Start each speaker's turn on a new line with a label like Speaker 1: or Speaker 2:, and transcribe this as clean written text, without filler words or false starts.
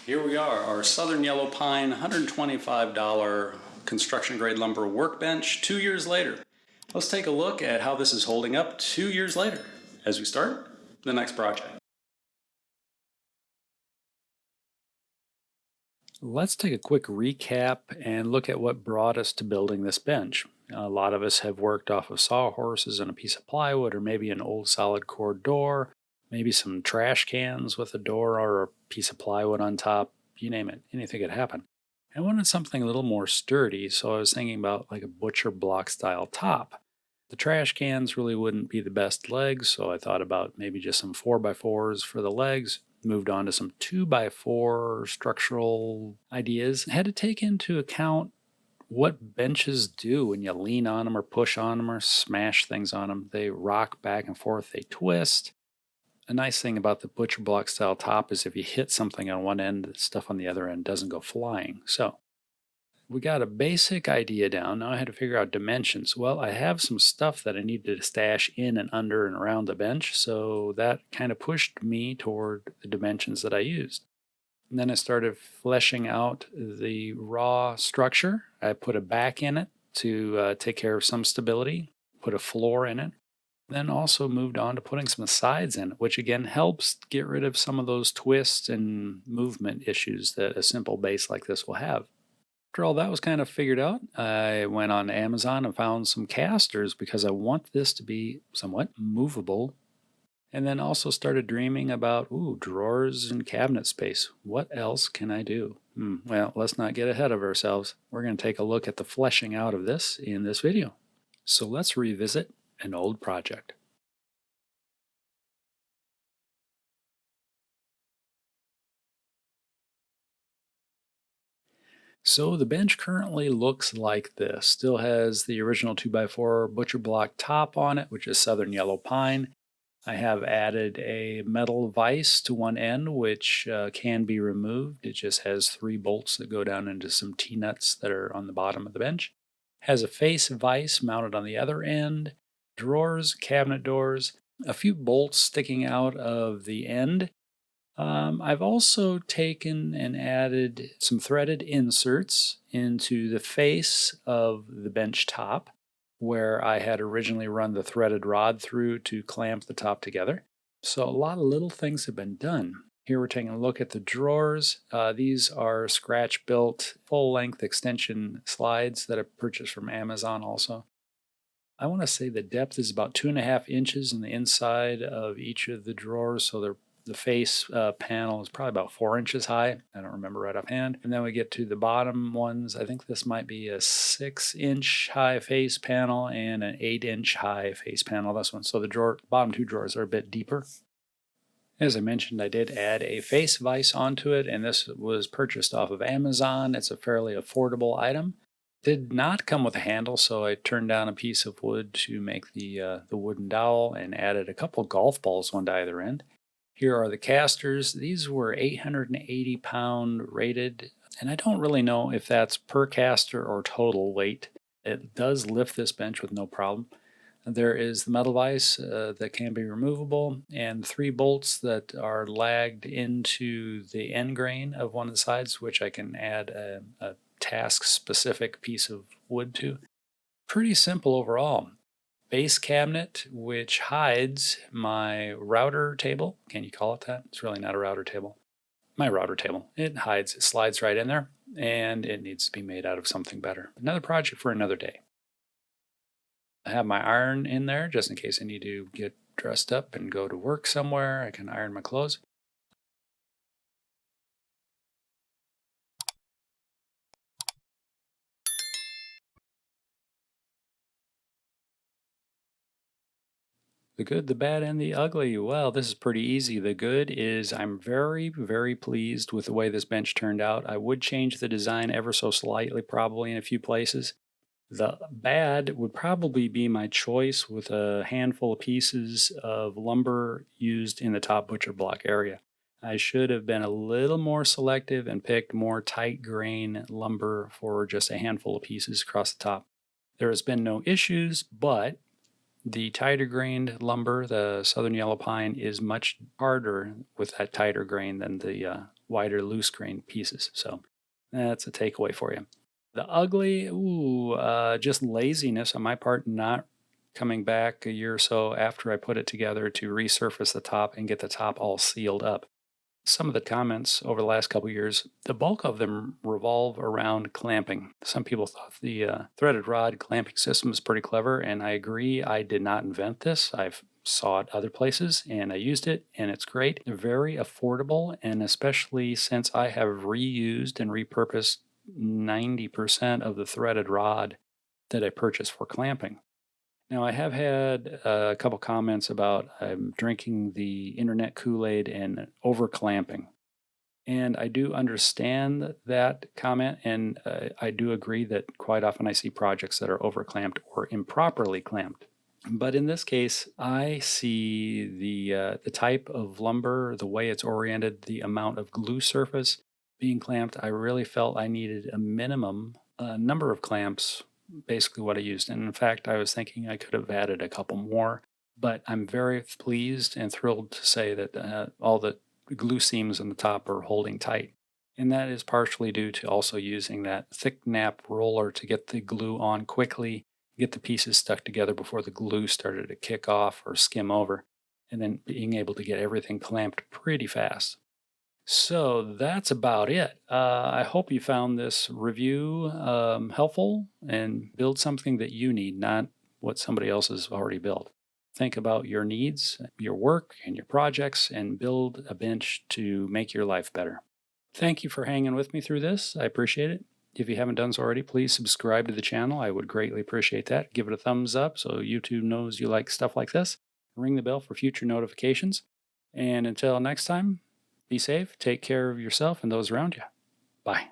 Speaker 1: Here we are, our Southern Yellow Pine $125 construction grade lumber workbench 2 years later. Let's take a look at how this is holding up 2 years later as we start the next project. Let's take a quick recap and look at what brought us to building this bench. A lot of us have worked off of sawhorses and a piece of plywood, or maybe an old solid core door, maybe some trash cans with a door or a piece of plywood on top. You name it, anything could happen. I wanted something a little more sturdy, so I was thinking about like a butcher block style top. The trash cans really wouldn't be the best legs, so I thought about maybe just some 4x4s for the legs. Moved on to some 2x4 structural ideas. I had to take into account what benches do when you lean on them or push on them or smash things on them. They rock back and forth, they twist. A nice thing about the butcher block style top is if you hit something on one end, the stuff on the other end doesn't go flying. So we got a basic idea down. Now I had to figure out dimensions. Well, I have some stuff that I needed to stash in and under and around the bench, so that kind of pushed me toward the dimensions that I used. And then I started fleshing out the raw structure. I put a back in it to take care of some stability, put a floor in it, then also moved on to putting some sides in it, which again helps get rid of some of those twists and movement issues that a simple base like this will have. After all that was kind of figured out, I went on Amazon and found some casters because I want this to be somewhat movable. And then also started dreaming about, drawers and cabinet space. What else can I do? Well, let's not get ahead of ourselves. We're going to take a look at the fleshing out of this in this video. So let's revisit an old project. So the bench currently looks like this. Still has the original 2x4 butcher block top on it, which is Southern Yellow Pine. I have added a metal vise to one end, which can be removed. It just has 3 bolts that go down into some T-nuts that are on the bottom of the bench. Has a face vise mounted on the other end, drawers, cabinet doors, a few bolts sticking out of the end. I've also taken and added some threaded inserts into the face of the bench top, where I had originally run the threaded rod through to clamp the top together. So a lot of little things have been done. Here we're taking a look at the drawers. These are scratch-built full-length extension slides that I purchased from Amazon also. I want to say the depth is about 2.5 inches in the inside of each of the drawers, so the face panel is probably about 4 inches high. I don't remember right offhand. And then we get to the bottom ones. I think this might be a 6-inch high face panel and an 8-inch high face panel, this one. So the bottom 2 drawers are a bit deeper. As I mentioned, I did add a face vise onto it, and this was purchased off of Amazon. It's a fairly affordable item. Did not come with a handle, so I turned down a piece of wood to make the wooden dowel and added a couple golf balls, one to either end. Here are the casters. These were 880 pound rated, and I don't really know if that's per caster or total weight. It does lift this bench with no problem. There is the metal vise that can be removable, and 3 bolts that are lagged into the end grain of one of the sides, which I can add a task-specific piece of wood to. Pretty simple overall. Base cabinet, which hides my router table. Can you call it that? It's really not a router table. My router table. It hides, it slides right in there, and it needs to be made out of something better. Another project for another day. I have my iron in there just in case I need to get dressed up and go to work somewhere. I can iron my clothes. The good, the bad, and the ugly. Well, this is pretty easy. The good is I'm very, very pleased with the way this bench turned out. I would change the design ever so slightly, probably in a few places. The bad would probably be my choice with a handful of pieces of lumber used in the top butcher block area. I should have been a little more selective and picked more tight grain lumber for just a handful of pieces across the top. There has been no issues, but The tighter grained lumber, the southern yellow pine, is much harder with that tighter grain than the wider loose grain pieces. So that's a takeaway for you. The ugly, just laziness on my part, not coming back a year or so after I put it together to resurface the top and get the top all sealed up. Some of the comments over the last couple of years, the bulk of them revolve around clamping. Some people thought the threaded rod clamping system is pretty clever, and I agree. I did not invent this. I've saw it other places and I used it, and it's great. They're very affordable, and especially since I have reused and repurposed 90% of the threaded rod that I purchased for clamping. Now, I have had a couple comments about I'm drinking the internet Kool-Aid and over clamping. And I do understand that comment, and I do agree that quite often I see projects that are over clamped or improperly clamped. But in this case, I see the type of lumber, the way it's oriented, the amount of glue surface being clamped. I really felt I needed a minimum number of clamps, basically what I used. And in fact, I was thinking I could have added a couple more, but I'm very pleased and thrilled to say that all the glue seams on the top are holding tight. And that is partially due to also using that thick nap roller to get the glue on quickly, get the pieces stuck together before the glue started to kick off or skim over, and then being able to get everything clamped pretty fast. So that's about it. I hope you found this review helpful and build something that you need, not what somebody else has already built. Think about your needs, your work, and your projects, and build a bench to make your life better. Thank you for hanging with me through this. I appreciate it. If you haven't done so already, please subscribe to the channel. I would greatly appreciate that. Give it a thumbs up so YouTube knows you like stuff like this. Ring the bell for future notifications. And until next time, be safe, take care of yourself and those around you. Bye.